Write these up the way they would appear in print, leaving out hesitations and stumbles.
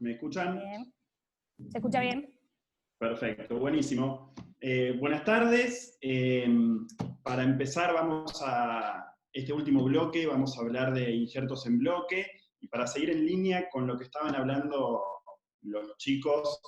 ¿Me escuchan? Bien. ¿Se escucha bien? Perfecto, buenísimo. Buenas tardes. Para empezar, este último bloque, vamos a hablar de injertos en bloque, y para seguir en línea con lo que estaban hablando los chicos,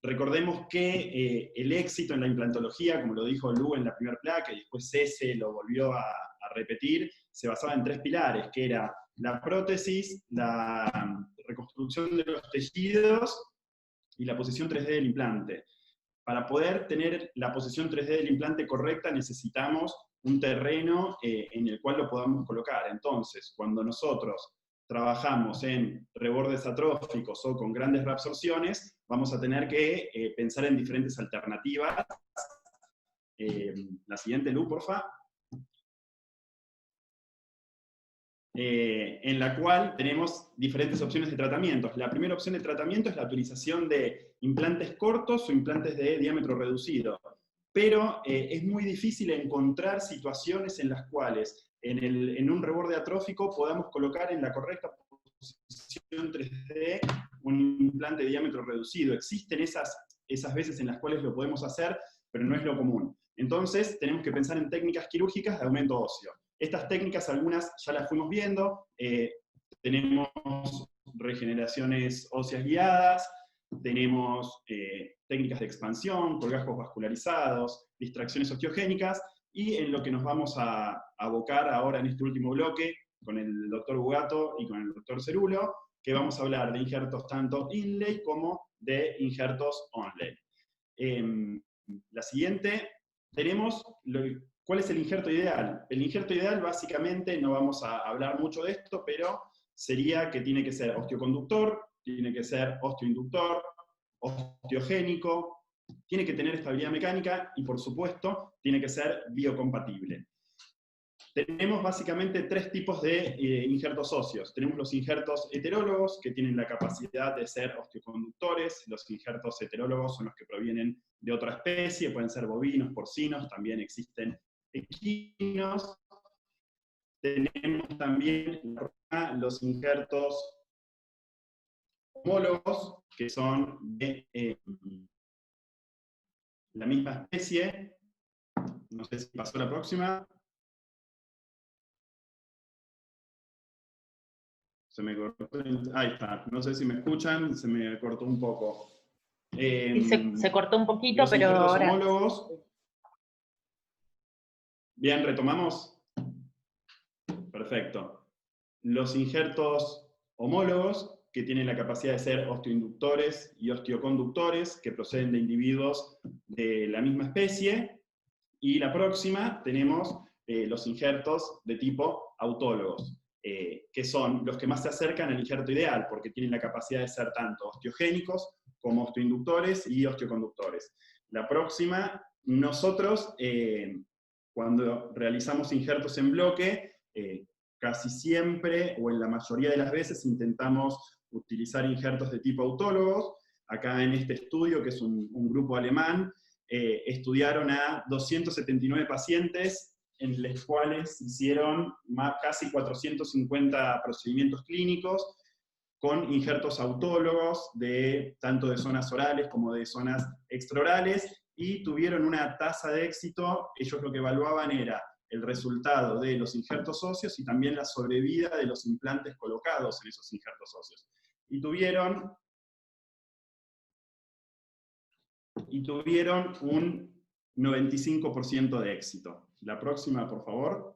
recordemos que el éxito en la implantología, como lo dijo Lu en la primera placa, y después Cese lo volvió a repetir, se basaba en 3 pilares, que era la prótesis, la reconstrucción de los tejidos y la posición 3D del implante. Para poder tener la posición 3D del implante correcta necesitamos un terreno en el cual lo podamos colocar. Entonces, cuando nosotros trabajamos en rebordes atróficos o con grandes reabsorciones, vamos a tener que pensar en diferentes alternativas. La siguiente, Lu, porfa. En la cual tenemos diferentes opciones de tratamientos. La primera opción de tratamiento es la utilización de implantes cortos o implantes de diámetro reducido. Pero es muy difícil encontrar situaciones en las cuales en un reborde atrófico podamos colocar en la correcta posición 3D un implante de diámetro reducido. Existen esas veces en las cuales lo podemos hacer, pero no es lo común. Entonces tenemos que pensar en técnicas quirúrgicas de aumento óseo. Estas técnicas, algunas ya las fuimos viendo. Tenemos regeneraciones óseas guiadas, tenemos técnicas de expansión, colgajos vascularizados, distracciones osteogénicas, y en lo que nos vamos a abocar ahora en este último bloque, con el doctor Bugato y con el doctor Cerulo, que vamos a hablar de injertos tanto inlay como de injertos onlay. La siguiente, tenemos ¿cuál es el injerto ideal? El injerto ideal, básicamente, no vamos a hablar mucho de esto, pero sería que tiene que ser osteoconductor, tiene que ser osteoinductor, osteogénico, tiene que tener estabilidad mecánica y, por supuesto, tiene que ser biocompatible. Tenemos básicamente 3 tipos de injertos óseos. Tenemos los injertos heterólogos, que tienen la capacidad de ser osteoconductores. Los injertos heterólogos son los que provienen de otra especie, pueden ser bovinos, porcinos, también existen equinos. Tenemos también los injertos homólogos, que son de la misma especie. No sé si pasó la próxima. Se me cortó. Ahí está. No sé si me escuchan, se me cortó un poco. Se cortó un poquito, los pero injertos ahora... homólogos. Bien, retomamos. Perfecto. Los injertos homólogos, que tienen la capacidad de ser osteoinductores y osteoconductores, que proceden de individuos de la misma especie. Y la próxima tenemos los injertos de tipo autólogos, que son los que más se acercan al injerto ideal, porque tienen la capacidad de ser tanto osteogénicos como osteoinductores y osteoconductores. La próxima, nosotros, cuando realizamos injertos en bloque, casi siempre, o en la mayoría de las veces, intentamos utilizar injertos de tipo autólogos. Acá en este estudio, que es un grupo alemán, estudiaron a 279 pacientes, en los cuales hicieron casi 450 procedimientos clínicos, con injertos autólogos, tanto de zonas orales como de zonas extraorales, y tuvieron una tasa de éxito. Ellos lo que evaluaban era el resultado de los injertos óseos y también la sobrevida de los implantes colocados en esos injertos óseos. Y tuvieron un 95% de éxito. La próxima, por favor.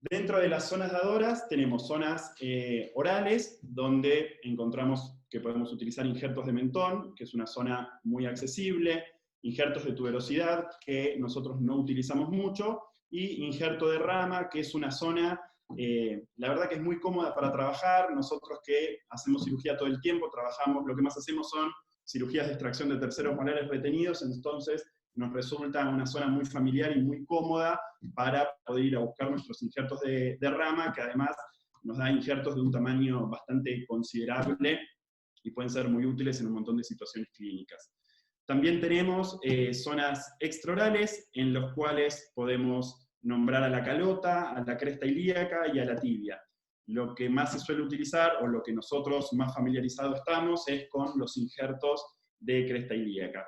Dentro de las zonas dadoras tenemos zonas orales, donde encontramos que podemos utilizar injertos de mentón, que es una zona muy accesible, injertos de tuberosidad, que nosotros no utilizamos mucho, y injerto de rama, que es una zona, la verdad que es muy cómoda para trabajar. Nosotros que hacemos cirugía todo el tiempo, lo que más hacemos son cirugías de extracción de terceros molares retenidos, entonces nos resulta una zona muy familiar y muy cómoda para poder ir a buscar nuestros injertos de rama, que además nos da injertos de un tamaño bastante considerable y pueden ser muy útiles en un montón de situaciones clínicas. También tenemos zonas extraorales, en las cuales podemos nombrar a la calota, a la cresta ilíaca y a la tibia. lo que más se suele utilizar, o lo que nosotros más familiarizados estamos, es con los injertos de cresta ilíaca.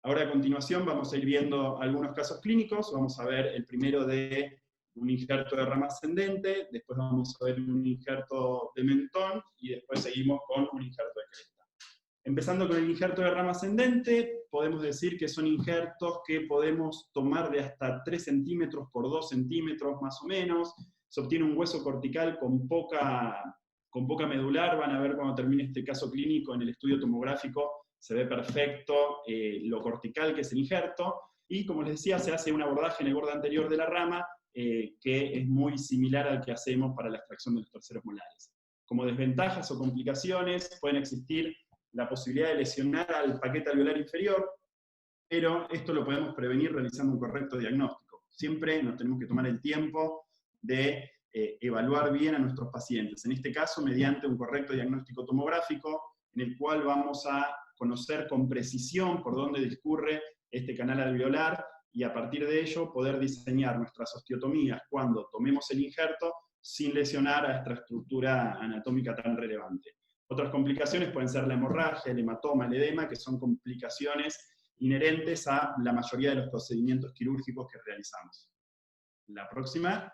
Ahora a continuación vamos a ir viendo algunos casos clínicos. Vamos a ver el primero de un injerto de rama ascendente, después vamos a ver un injerto de mentón, y después seguimos con un injerto de cresta. Empezando con el injerto de rama ascendente, podemos decir que son injertos que podemos tomar de hasta 3 centímetros por 2 centímetros más o menos. Se obtiene un hueso cortical con poca medular. Van a ver cuando termine este caso clínico en el estudio tomográfico, se ve perfecto lo cortical que es el injerto, y como les decía, se hace un abordaje en el borde anterior de la rama, que es muy similar al que hacemos para la extracción de los terceros molares. Como desventajas o complicaciones, pueden existir la posibilidad de lesionar al paquete alveolar inferior, pero esto lo podemos prevenir realizando un correcto diagnóstico. Siempre nos tenemos que tomar el tiempo de evaluar bien a nuestros pacientes, en este caso mediante un correcto diagnóstico tomográfico, en el cual vamos a conocer con precisión por dónde discurre este canal alveolar, y a partir de ello poder diseñar nuestras osteotomías cuando tomemos el injerto sin lesionar a esta estructura anatómica tan relevante. Otras complicaciones pueden ser la hemorragia, el hematoma, el edema, que son complicaciones inherentes a la mayoría de los procedimientos quirúrgicos que realizamos. La próxima.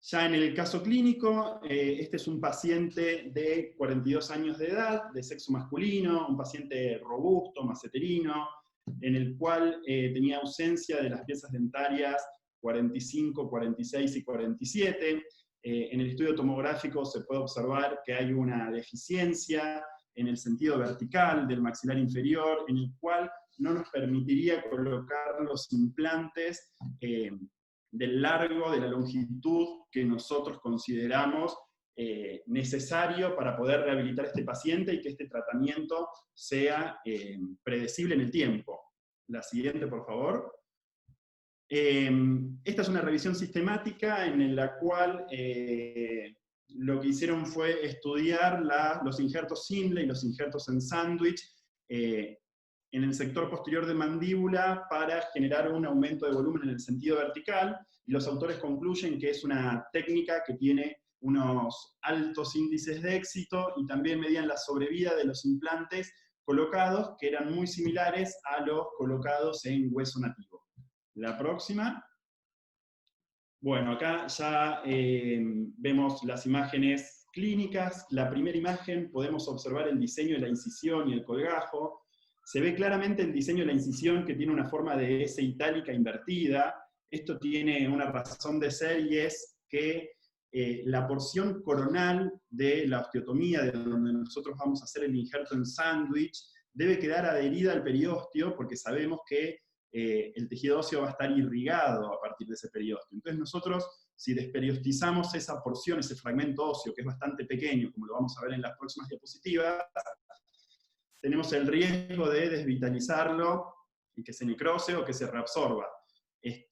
Ya en el caso clínico, este es un paciente de 42 años de edad, de sexo masculino, un paciente robusto, maceterino, en el cual tenía ausencia de las piezas dentarias 45, 46 y 47. En el estudio tomográfico se puede observar que hay una deficiencia en el sentido vertical del maxilar inferior, en el cual no nos permitiría colocar los implantes del largo, de la longitud que nosotros consideramos necesario para poder rehabilitar a este paciente y que este tratamiento sea predecible en el tiempo. La siguiente, por favor. Esta es una revisión sistemática en la cual lo que hicieron fue estudiar los injertos Simley y los injertos en sándwich en el sector posterior de mandíbula para generar un aumento de volumen en el sentido vertical, y los autores concluyen que es una técnica que tiene unos altos índices de éxito, y también medían la sobrevida de los implantes colocados, que eran muy similares a los colocados en hueso nativo. La próxima. Bueno, acá ya vemos las imágenes clínicas. La primera imagen podemos observar el diseño de la incisión y el colgajo. Se ve claramente el diseño de la incisión, que tiene una forma de S itálica invertida. Esto tiene una razón de ser, y es que la porción coronal de la osteotomía, de donde nosotros vamos a hacer el injerto en sándwich, debe quedar adherida al periósteo, porque sabemos que el tejido óseo va a estar irrigado a partir de ese periósteo. Entonces nosotros, si desperiostizamos esa porción, ese fragmento óseo, que es bastante pequeño, como lo vamos a ver en las próximas diapositivas, tenemos el riesgo de desvitalizarlo y que se necrose o que se reabsorba. Ahí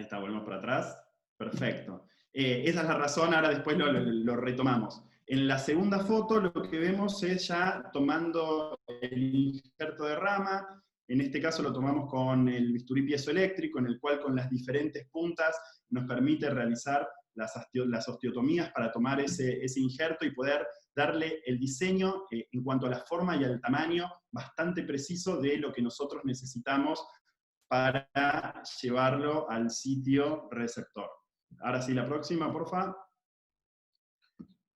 está, volvemos para atrás. Perfecto. Esa es la razón, ahora después lo retomamos. En la segunda foto lo que vemos es ya tomando el injerto de rama. En este caso lo tomamos con el bisturí piezoeléctrico, en el cual con las diferentes puntas nos permite realizar las osteotomías para tomar ese injerto y poder darle el diseño en cuanto a la forma y al tamaño bastante preciso de lo que nosotros necesitamos para llevarlo al sitio receptor. Ahora sí, la próxima, porfa.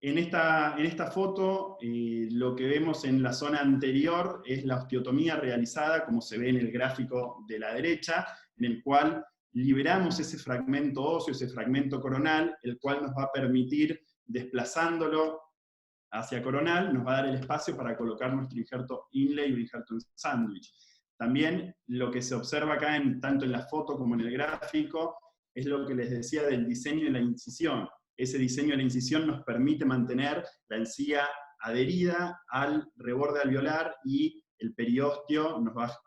En esta foto, lo que vemos en la zona anterior es la osteotomía realizada, como se ve en el gráfico de la derecha, en el cual liberamos ese fragmento óseo, ese fragmento coronal, el cual nos va a permitir, desplazándolo hacia coronal, nos va a dar el espacio para colocar nuestro injerto inlay o injerto en sándwich. También lo que se observa acá, tanto en la foto como en el gráfico, es lo que les decía del diseño de la incisión. Ese diseño de la incisión nos permite mantener la encía adherida al reborde alveolar, y el periósteo nos va a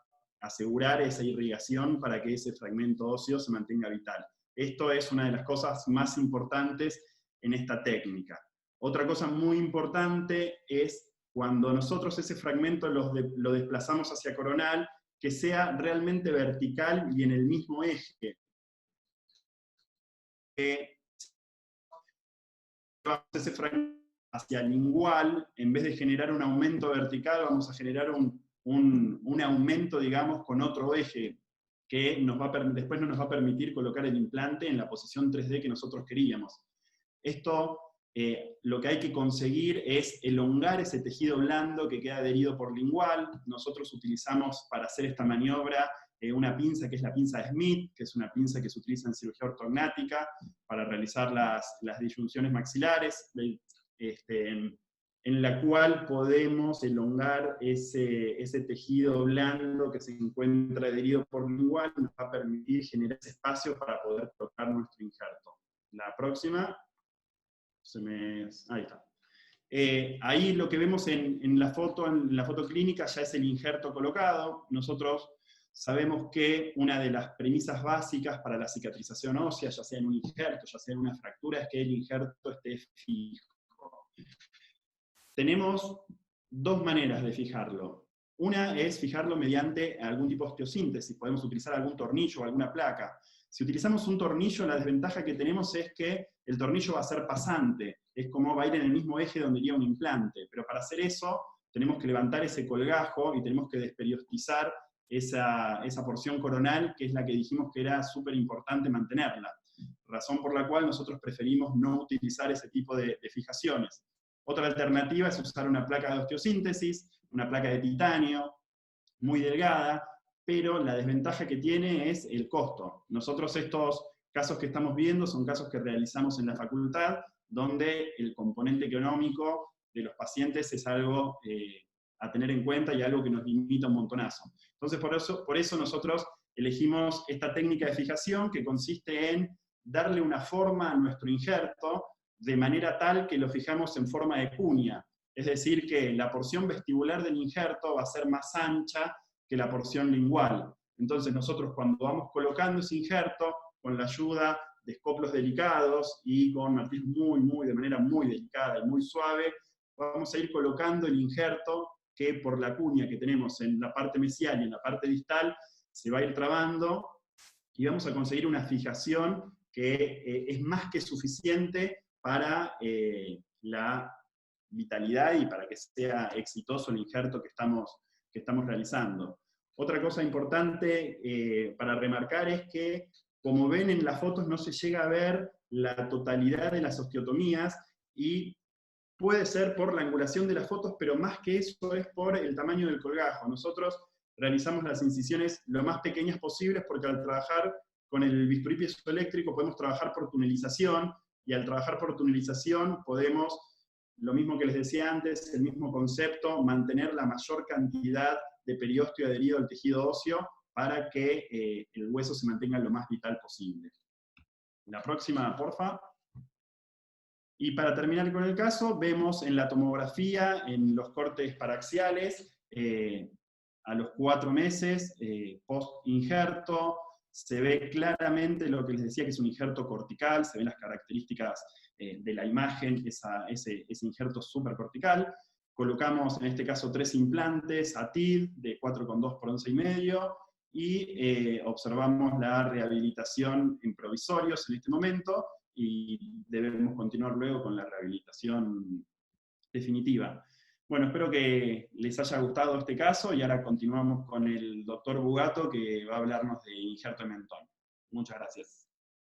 asegurar esa irrigación para que ese fragmento óseo se mantenga vital. Esto es una de las cosas más importantes en esta técnica. Otra cosa muy importante es cuando nosotros ese fragmento lo desplazamos hacia coronal, que sea realmente vertical y en el mismo eje. ese fragmento hacia lingual, en vez de generar un aumento vertical, vamos a generar un aumento, digamos, con otro eje, que después no nos va a permitir colocar el implante en la posición 3D que nosotros queríamos. Esto, lo que hay que conseguir es elongar ese tejido blando que queda adherido por lingual. Nosotros utilizamos para hacer esta maniobra una pinza que es la pinza Smith, que es una pinza que se utiliza en cirugía ortognática para realizar las disyunciones maxilares, en la cual podemos elongar ese tejido blando que se encuentra adherido por lingual, nos va a permitir generar ese espacio para poder tocar nuestro injerto. La próxima, ahí está. Ahí lo que vemos en la foto clínica ya es el injerto colocado. Nosotros sabemos que una de las premisas básicas para la cicatrización ósea, ya sea en un injerto, ya sea en una fractura, es que el injerto esté fijo. Tenemos dos maneras de fijarlo. Una es fijarlo mediante algún tipo de osteosíntesis. Podemos utilizar algún tornillo o alguna placa. Si utilizamos un tornillo, la desventaja que tenemos es que el tornillo va a ser pasante. Es como va a ir en el mismo eje donde iría un implante. Pero para hacer eso, tenemos que levantar ese colgajo y tenemos que desperiostizar esa porción coronal, que es la que dijimos que era súper importante mantenerla. Razón por la cual nosotros preferimos no utilizar ese tipo de fijaciones. Otra alternativa es usar una placa de osteosíntesis, una placa de titanio, muy delgada, pero la desventaja que tiene es el costo. Nosotros estos casos que estamos viendo son casos que realizamos en la facultad, donde el componente económico de los pacientes es algo a tener en cuenta y algo que nos limita un montonazo. Entonces por eso nosotros elegimos esta técnica de fijación que consiste en darle una forma a nuestro injerto de manera tal que lo fijamos en forma de cuña. Es decir, que la porción vestibular del injerto va a ser más ancha que la porción lingual. Entonces nosotros cuando vamos colocando ese injerto, con la ayuda de escoplos delicados y con martillos de manera muy delicada y muy suave, vamos a ir colocando el injerto que por la cuña que tenemos en la parte mesial y en la parte distal se va a ir trabando y vamos a conseguir una fijación que es más que suficiente para la vitalidad y para que sea exitoso el injerto que estamos realizando. Otra cosa importante para remarcar es que, como ven en las fotos, no se llega a ver la totalidad de las osteotomías y puede ser por la angulación de las fotos, pero más que eso es por el tamaño del colgajo. Nosotros realizamos las incisiones lo más pequeñas posibles porque al trabajar con el bisturí piezoeléctrico podemos trabajar por tunelización, y al trabajar por tunelización podemos, lo mismo que les decía antes, el mismo concepto, mantener la mayor cantidad de periósteo adherido al tejido óseo para que el hueso se mantenga lo más vital posible. La próxima, porfa. Y para terminar con el caso, vemos en la tomografía, en los cortes paraxiales, a los 4 meses, post-injerto, se ve claramente lo que les decía que es un injerto cortical, se ven las características de la imagen, ese injerto supracortical. Colocamos en este caso 3 implantes ATID de 4,2 por 11,5 y observamos la rehabilitación en provisorios en este momento y debemos continuar luego con la rehabilitación definitiva. Bueno, espero que les haya gustado este caso y ahora continuamos con el doctor Bugato que va a hablarnos de injerto de mentón. Muchas gracias.